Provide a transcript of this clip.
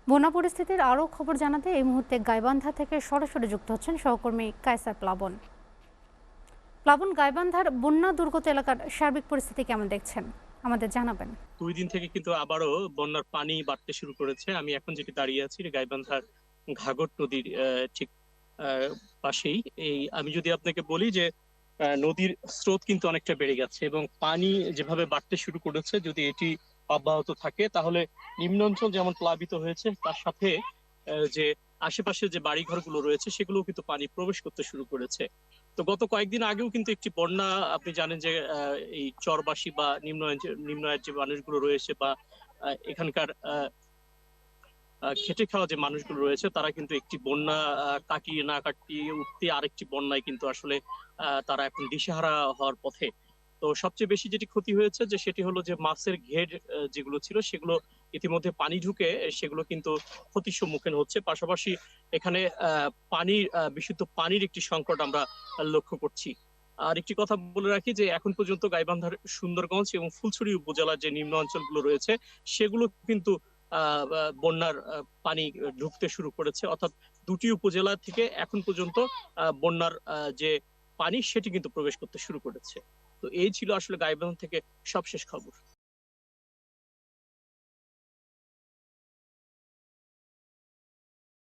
বন্যা পরিস্থিতির আরও খবর জানাতে এই মুহূর্তে গাইবান্ধা থেকে সরাসরি যুক্ত হচ্ছেন সহকর্মী কায়সার প্লাবন। প্লাবন, গাইবান্ধার বন্যা দুর্গত এলাকার সার্বিক পরিস্থিতি কেমন দেখছেন, আমাদের জানাবেন। ২ দিন থেকে কিন্তু আবারও বন্যার পানি বাড়তে শুরু করেছে। আমি এখন যেটি দাঁড়িয়ে আছি গাইবান্ধার ঘাঘর নদীর ঠিক আ পাশেই। আমি যদি আপনাকে বলি যে নদীর স্রোত কিন্তু অনেকটা বেড়ে গেছে এবং পানি যেভাবে বাড়তে শুরু করেছে, যদি এটি অব্যাহত থাকে তাহলে নিম্নাঞ্চল যেমন প্লাবিত হয়েছে, তার সাথে যে আশেপাশে যে বাড়িঘরগুলো রয়েছে সেগুলোও কিন্তু পানি প্রবেশ করতে শুরু করেছে। তো গত কয়েকদিন আগেও কিন্তু একটি বন্যা, আপনি জানেন যে এই চরবাসী বা নিম্ন আয়ের যে মানুষগুলো রয়েছে বা এখানকার খেটে খাওয়া যে মানুষগুলো রয়েছে তারা কিন্তু একটি বন্যা কাটিয়ে না কাটিয়ে উঠতে আরেকটি বন্যায় কিন্তু আসলে তারা এখন দিশেহারা হওয়ার পথে। তো সবচেয়ে বেশি যেটি ক্ষতি হয়েছে সেটি হলো যে মাছের ঘের যেগুলো ছিল সেগুলো ইতিমধ্যে পানি ঢুকে সেগুলো কিন্তু ক্ষতির সম্মুখীন হচ্ছে। পাশাপাশি এখানে বিশুদ্ধ পানির একটি সংকট আমরা লক্ষ্য করছি। আর একটি কথা বলে রাখি যে এখন পর্যন্ত গাইবান্ধার সুন্দরগঞ্জ এবং ফুলছড়ি উপজেলার যে নিম্ন অঞ্চলগুলো রয়েছে সেগুলো কিন্তু আ বা বন্যার পানি ঢুকতে শুরু করেছে। অর্থাৎ ২ টি উপজেলা থেকে এখন পর্যন্ত বন্যার যে পানি সেটি কিন্তু প্রবেশ করতে শুরু করেছে। তো এই ছিল আসলে গাইবান্ধা থেকে সবশেষ খবর।